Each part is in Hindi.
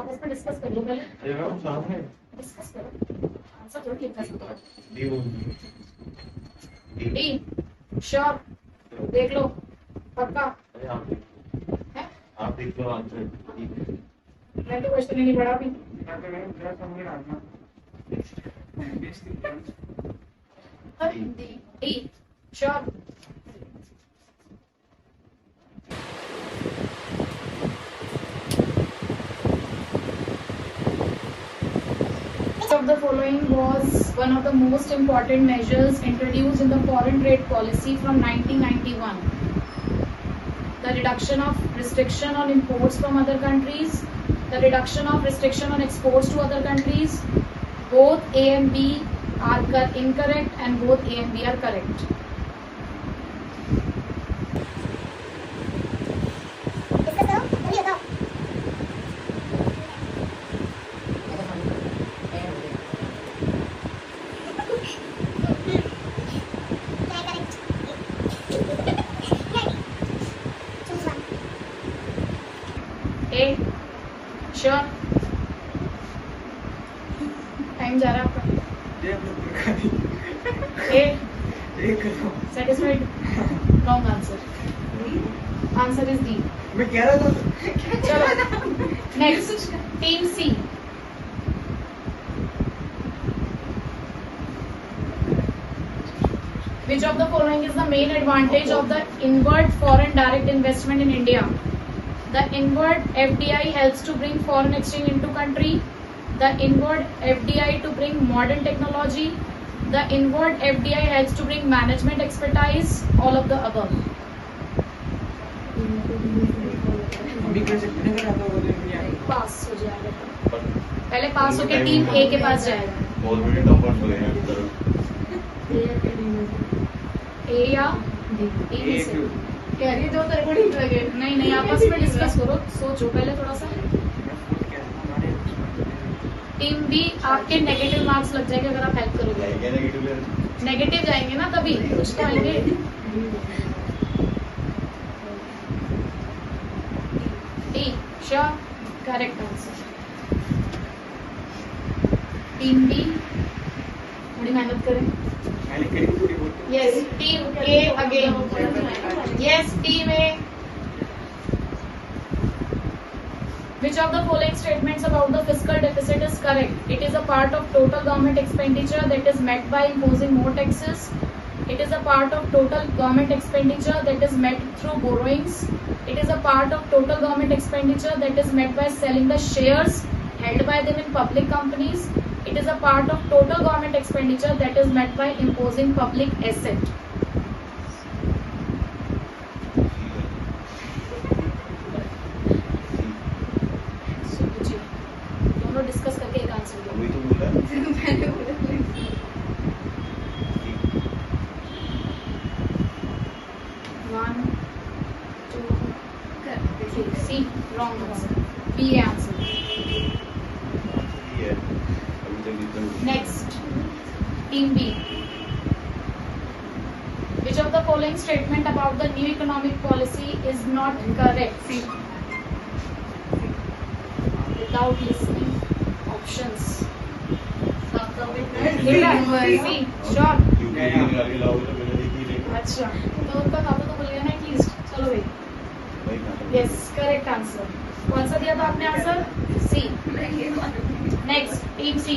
आपस में डिस्कस कर लो पहले। अरे मैम साथ में डिस्कस करो, आंसर थोड़ी लिख सकते हो। डी वो डी श्योर, देख लो पक्का अरे आप है। आप देख लो आंसर मैं तो क्वेश्चन ही नहीं पढ़ा अभी। D sure. Of the following was one of the most important measures introduced in the foreign trade policy from 1991. The reduction of restriction on imports from other countries, the reduction of restriction on exports to other countries. Both A and B are incorrect and both A and B are correct. A sure. Time जा रहा है आपका। A satisfied? Wrong answer. Answer is D. मैं कह रहा था चलो next team C. Which of the following is the main advantage of the inward foreign direct investment in India? The inward FDI helps to bring foreign exchange into country. The inward FDI to bring modern technology. The inward FDI helps to bring management expertise. All of the above. पास हो जाएगा तो। पहले पास होके टीम ए के पास जाएगा। ऑलरेडी टॉपर्स हो गए हैं इस तरफ ए या डी में से कह रही जो तेरे को ठीक लगे। नहीं आपस में डिस्कस करो, सोचो पहले थोड़ा सा। टीम बी आपके नेगेटिव मार्क्स लग जाएंगे अगर आप हेल्प करोगे। नेगेटिव जाएंगे ना तभी कुछ तो आएंगे। डी sure correct answer. Team B थोड़ी मेहनत करें। Yes, team A again. Yes, team A. Which of the following statements about the fiscal deficit is correct? It is a part of total government expenditure that is met by imposing more taxes. It is a part of total government expenditure that is met through borrowings. It is a part of total government expenditure that is met by selling the shares held by them in public companies. It is a part of total government expenditure that is met by imposing public asset. दोनों डिस्कस करके एक आंसर दो। अभी तो बोला One, two, three. C wrong answer. B answer. ये अभी तक इतना Next, team B. Which of the following statement about the new economic policy is not correct? Without listening, options. C, sure. UP आगे लाओगे तो मैंने देखी नहीं अच्छा, तो उनका खाता तो खुल गया ना एटलीस्ट। चलो भाई। भाई खाता Yes, correct answer. कौन सा दिया था आपने answer? C. Next, team C.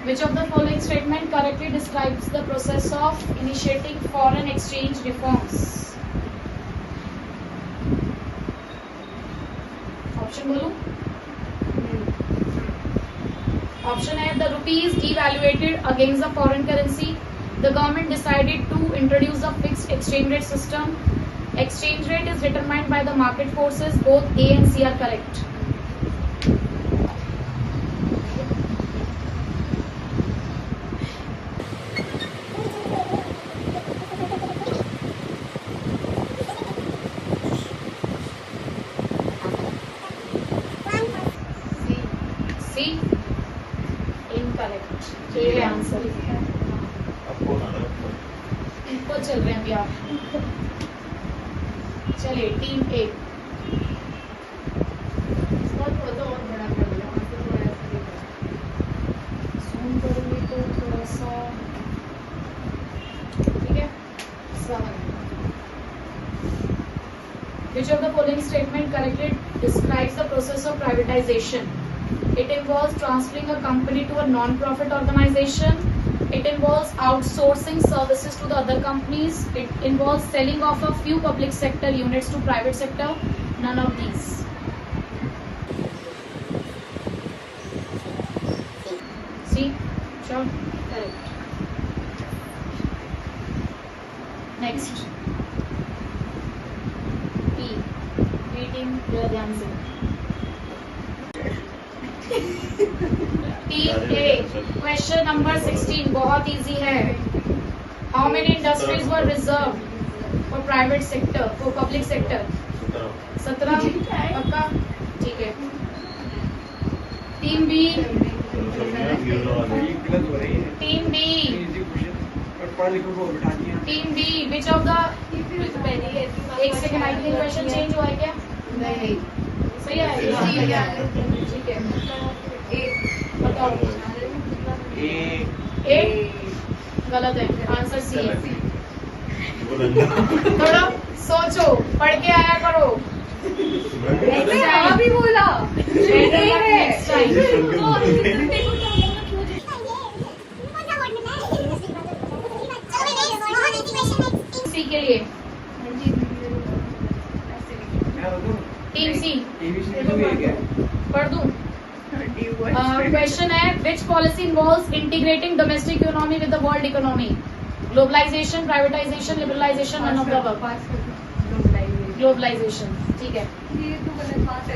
Which of the following statement correctly describes the process of initiating foreign exchange reforms? Option बोलूं? Option A, the rupee is devaluated against the foreign currency. The government decided to introduce a fixed exchange rate system. Exchange rate is determined by the market forces. Both A and C are correct. C incorrect. A answer. आपको आना है इनको चल रहे हैं अभी आप। चलिए team A. Which of the following statement correctly describes the process of privatization? It involves transferring a company to a non-profit organization. It involves outsourcing services to the other companies. It involves selling off a few public sector units to private sector. None of these. See? Sure. Correct. Next. P. Reading जरा ध्यान से. TA. Question number 16. बहुत easy है. How many industries were reserved for private sector, for public sector? 17. पक्का? ठीक है. Team B. Team B. Team B. Which of the एक second I think question change हुआ है क्या? नहीं. सही है. ठीक है. बताओ. ए गलत है. आंसर सी है. थोड़ा सोचो. पढ़ के आया करो. अभी बोला. Next time. सी के लिए. Team C. पढ़ दूं. क्वेश्चन है which policy involves integrating domestic economy with the world economy? Globalization, privatization, liberalization, none of the above. Globalization. ठीक है. ये तो गलत बात है.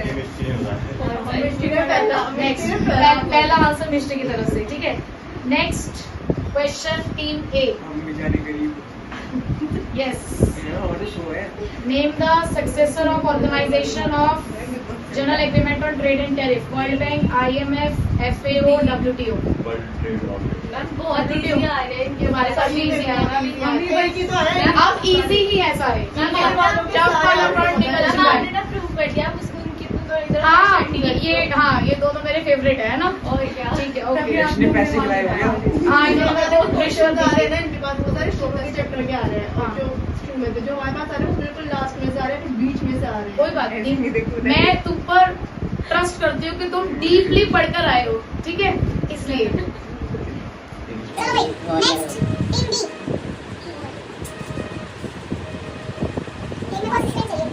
नेक्स्ट. पहला आंसर मिस्टर की तरफ से. ठीक है. Next question team A. Yes. Name the successor of organization of general agreement on trade and tariff. World bank, IMF, FAO, WTO. बहुत easy आ रहे हैं. ये हमारे साथ भी इजी है. अब इजी ही है सारे. जब वाला पॉइंट निकल चुका है. आपने प्रूव कर दिया. उसको उनकी तो इधर. हाँ ये दोनों मेरे फेवरेट है ना. और क्या. ठीक है. ओके. इसने पैसे खिलाए हुए हैं. हाँ इन्होंने रिश्वत आ दी. रहे हैं इनके पास बहुत सारे शोक चैप्टर के आ रहे हैं. और जो शुरू में थे जो हमारे पास आ रहे हैं वो बिल्कुल लास्ट में से आ रहे हैं फिर बीच में से आ रहे हैं. कोई बात नहीं. मैं तुम पर ट्रस्ट करती हूँ कि तुम डीपली पढ़कर आए हो. ठीक है. इसलिए नेक्स्ट टीम बी. मेरे पास इसमें चाहिए.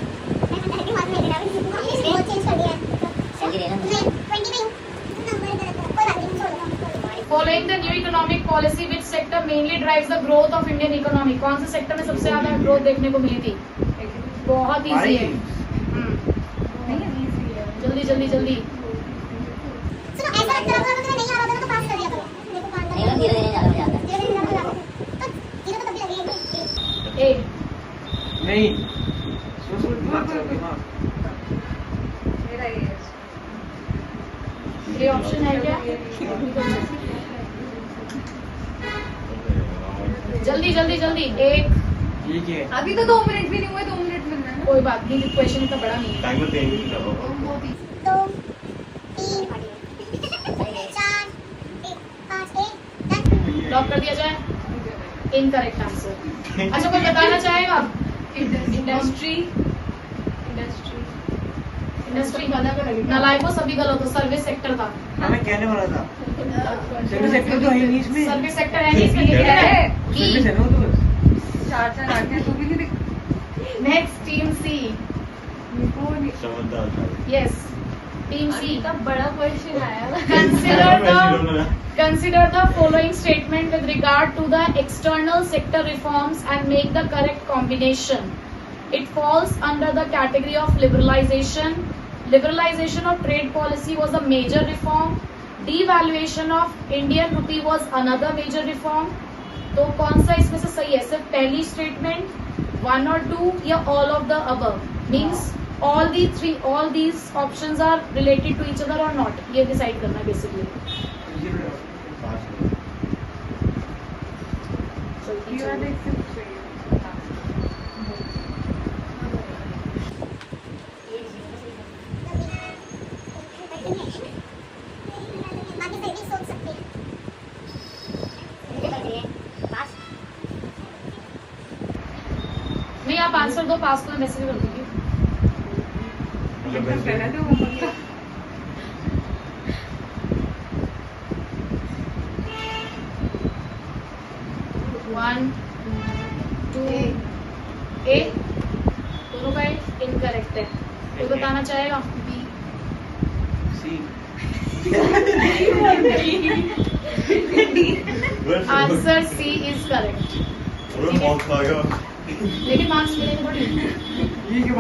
मैं कहती हूँ हाथ में लेना है. इसमें चेंज कर दिया है. जल्दी लेना. मैं 20 में हूँ. नंबर गलत है. कोई बात नहीं. छोड़ दो. Following the new economic policy which sector mainly drives the growth of Indian economy? कौन से सेक्टर में सबसे ज्यादा ग्रोथ देखने को मिली थी? बहुत इजी है. जल्दी जल्दी जल्दी. सुनो ऐसा लगता है अगर नहीं आ रहा था तो पास कर दिया करो. देखो कौन नहीं धीरे धीरे जाता है. धीरे धीरे जाता है. तो जीरो तो तब भी लगेगा. ए. नहीं. सोच दिमाग चला दिमाग. मेरा ये है. ये ऑप्शन है क्या? जल्दी जल्दी जल्दी. एक. ठीक है. अभी तो 2 मिनट भी नहीं हुए. 2 मिनट मिल रहे हैं. कोई बात नहीं. क्वेश्चन इतना बड़ा नहीं है. टाइमर पे ही करो. 2 3 4 5 1 लॉक कर दिया जाए. Incorrect answer. अच्छा कोई बताना चाहेगा? इंडस्ट्री. इंडस्ट्री नालायकों सभी गलत हो. सर्विस सेक्टर था. हाँ मैं कहने वाला था. सर्विस सेक्टर तो है नहीं इसमें. सर्विस सेक्टर है नहीं इसमें. लिखा है सर्विस है ना वो तो. 4 आते हैं तो भी नहीं दिख. नेक्स्ट टीम सी. समझदार था. यस. टीम सी. इतना बड़ा क्वेश्चन आया. Consider the following statement with regard to the external sector reforms and make the correct combination. It falls under the category of liberalization. Liberalization of trade policy was a major reform. Devaluation of Indian rupee was another major reform. तो कौन सा इसमें से सही है? सिर्फ पहली स्टेटमेंट, 1 और 2 या all of the above? Means all these options are related to each other or not? ये डिसाइड करना है बेसिकली. बाकी फिर भी सोच सकते हैं. नहीं आप आंसर दो. पास को मैं मैसेज कर दूंगी. मतलब वैसे पहला तो वो पक्का। वन टू ए दोनों का इनकरेक्ट है। कोई बताना चाहेगा? C answer C is correct. Marks आएगा लेकिन मार्क्स मिलेंगे थोड़ी।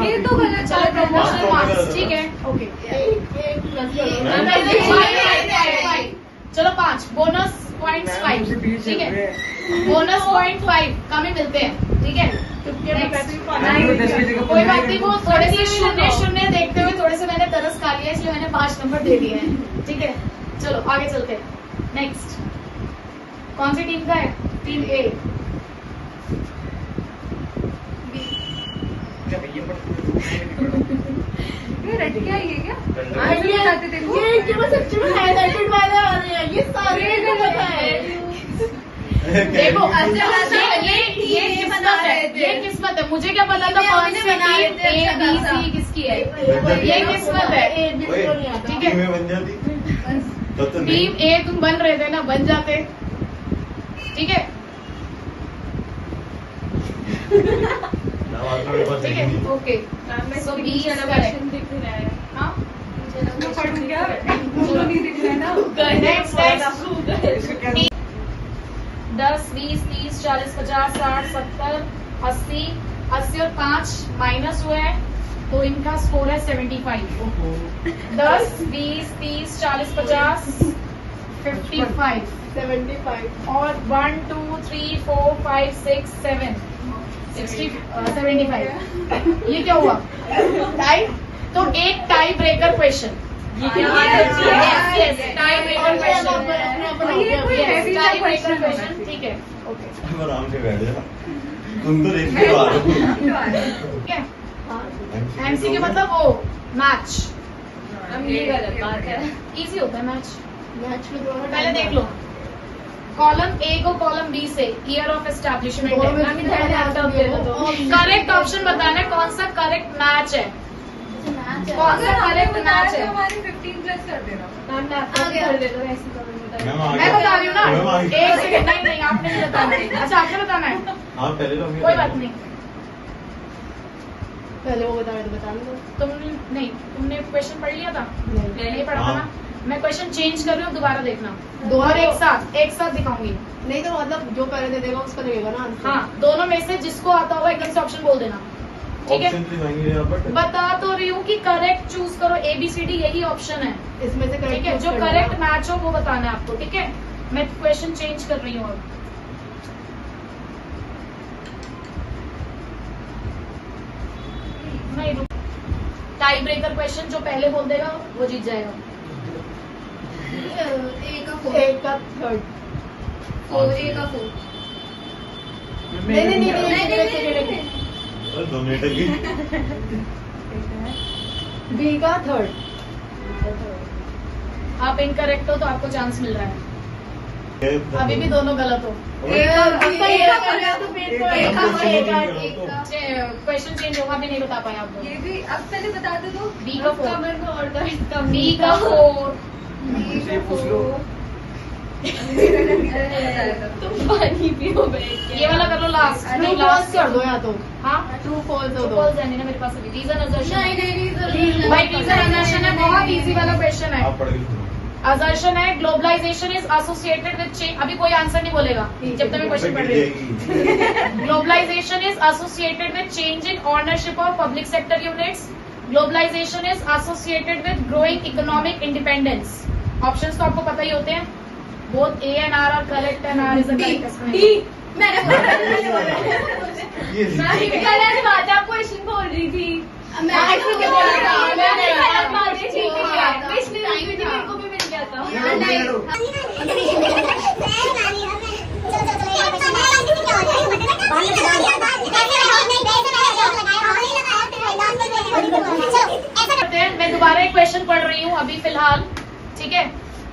ये तो गलत चलो प्रमोशनल मार्क्स ठीक है ओके। एक प्लस चलो 5 बोनस पॉइंट 5 ठीक है। बोनस पॉइंट 5 कम ही मिलते हैं ठीक है। कोई बात नहीं, वो थोड़े से शून्य शून्य देखते हुए थोड़े से मैंने तरस खा लिया इसलिए मैंने 5 नंबर दे दिए हैं ठीक है। चलो आगे चलते हैं। नेक्स्ट कौन सी टीम का है? टीम ए। ये रट क्या ये क्या? आज भी बताते थे वो। ये क्यों सच में हाइलाइटेड वाले आ रहे हैं? ये सारे को पता है। देखो अच्छा, ये किस्मत है, ये किस्मत है। मुझे क्या पता था कौन सी टीम ए बी सी किसकी है। ये किस्मत है ए बी को नहीं आता। ठीक है। टीम में बन जाती तब तो नहीं। टीम ए तुम बन रहे थे ना, बन जाते ठीक है। नाम आता मेरे पास ठीक नहीं है है। Okay. So B is correct. दिख रहा है। हाँ मैं पढ़ूं क्या? मुझे नहीं दिख रहा है ना। नेक्स्ट 10 20 30 40 50 60 70 80 80 और 5 माइनस हुए हैं तो इनका स्कोर है 75। 10 20 30 40 50 55 75 और 1 2 3 4 5 6 7 75। ये क्या हुआ? टाई। तो एक tie breaker question. Tie breaker question ठीक है ओके अब आराम से बैठ जा। तुम तो देख के आ रहे हो। ठीक है। एमसी के मतलब वो मैच अब ये गलत बात है। इजी होता है मैच। मैच में दोनों पहले देख लो कॉलम ए को कॉलम बी से year of establishment correct option बताना है कौन सा करेक्ट मैच है। कौन सा करेक्ट मैच है? हमारे 15 प्लस कर देना। मैम मैं बता रही हूँ ना। मैम आगे। एक सेकंड नहीं नहीं आपने नहीं बताना है। अच्छा आपने बताना है हाँ पहले तो कोई बात नहीं। पहले वो बता दो। तुमने क्वेश्चन पढ़ लिया था? नहीं नहीं पढ़ा था ना। मैं क्वेश्चन चेंज कर रही हूँ दोबारा देखना। दोनों और एक साथ दिखाऊंगी। नहीं तो मतलब जो पहले दे देगा उसका देगा ना आंसर। हाँ दोनों में से जिसको आता होगा एकदम से ऑप्शन बोल देना ठीक है। ऑप्शन दिखाएंगे यहाँ पर। बता तो रही हूँ कि करेक्ट चूज करो ABCD यही ऑप्शन है इसमें से ठीक है। जो करेक्ट मैच हो वो बताना है आपको ठीक है। मैं क्वेश्चन चेंज कर रही हूँ अब। नहीं रुक। टाई ब्रेकर क्वेश्चन जो पहले बोल देगा वो जीत जाएगा। एक का थर्ड। नहीं अरे 2 मिनट की बी का थर्ड। आप इनकरेक्ट हो तो आपको चांस मिल रहा है। अभी भी दोनों गलत हो। क्वेश्चन चेंज होगा भी नहीं बता पाए आप ये भी अब पहले बता दो तो। बी का 4 कमर को और दर्द कम। बी का 4 मुझे पूछ लो। तुम पानी पियो बैठ के। ये वाला कर लो लास्ट। ट्रू नहीं फॉल्स लास्ट कर दो या तो हाँ ट्रू फॉल्स दो सपोज है नहीं ना मेरे पास अभी रीजन असर्शन नहीं भाई रीजन असर्शन है बहुत इजी वाला क्वेश्चन है। आप पढ़ के सुनो। असर्शन है globalization is associated with change. अभी कोई आंसर नहीं बोलेगा जब तक मैं क्वेश्चन पढ़ रही हूँ। Globalization is associated with change in ownership of public sector units. Globalization is associated with growing economic independence. Options तो आपको पता ही होते हैं। Both A and R are correct and R is the correct explanation. मैंने ये गलत बात है। आप क्वेश्चन बोल रही थी। मैं ऐसे क्या बोल रही थी? मैंने गलत बात है। ठीक है पिछली वीडियो में मेरे को भी मिल गया था। मैं दोबारा एक क्वेश्चन पढ़ रही हूँ अभी फिलहाल ठीक है।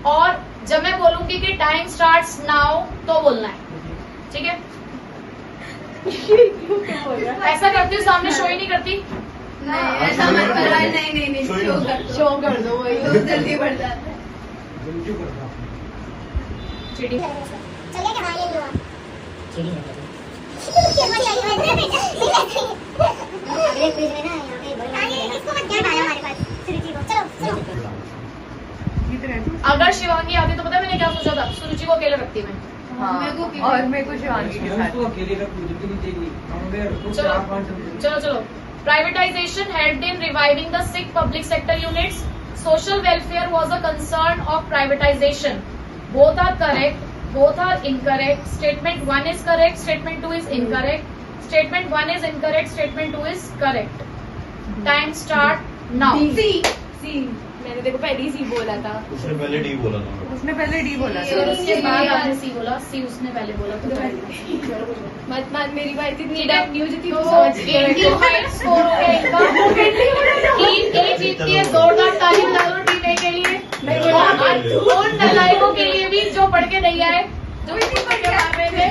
और जब मैं बोलूंगी कि टाइम स्टार्ट्स नाउ तो बोलना है ठीक है। ऐसा करती हूँ सामने शो ही नहीं करती। हाँ, ऐसा मत करो, नहीं सोई शो ना। कर शो कर दो वही तो जल्दी बढ़ जाता है। जल्दी करता हूँ। चीटी चल गया क्या? हाँ, ये लो आप। हमारी आई है। अगले क्विज में ना यहाँ पे बड़ी वाली है ना। इसको मत क्या डाला हमारे पास सुरुचि को। चलो चलो। अगर शिवांगी आती तो पता है मैंने क्या सोचा था, सुरुचि को अकेले रखती मैं। और मेरे को शिवांगी के साथ। उसको अकेले का कुछ भी नहीं चाहिए। हम गए उसको चलो 4-5 समझे। चलो चलो privatization helped in reviving the sick public sector units. Social welfare was a concern of privatization. Both are correct, both are incorrect. Statement 1 is correct, statement 2 is incorrect. Statement 1 is incorrect, statement 2 is correct. Time start now. सी मैंने देखो पहले ही सी बोला था। उसने पहले डी बोला था। उसने पहले डी बोला फिर उसके बाद आपने सी बोला, सी उसने पहले बोला तो मत मेरी बात इतनी ठीक है। न्यूज थी तो तो समझ गई। 85 स्कोर हो गया इनका। टीम ए जीतती है, जोरदार ताली बजा दो टीम ए के लिए। उन नालायकों के लिए भी जो पढ़ के नहीं आए, जो इतनी पढ़ के आ रहे थे।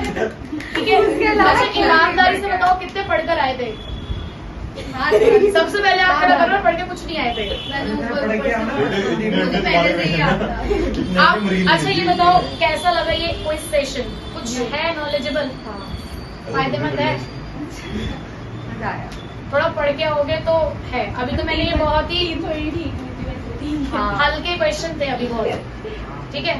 ठीक है, अच्छा ईमानदारी से बताओ कितने पढ़कर आए थे? सबसे पहले आप खड़ा करो, पढ़ के कुछ नहीं आए थे। पढ़ के आना। मुझे पहले से ही आता। आप अच्छा ये बताओ कैसा लगा ये क्विज सेशन? कुछ है नॉलेजेबल, फायदेमंद है? मजा आया। थोड़ा पढ़ के आओगे तो है। अभी तो मैंने ये बहुत ही थोड़ी ठीक हुई थी वैसे। हल्के क्वेश्चन थे अभी बहुत, ठीक है।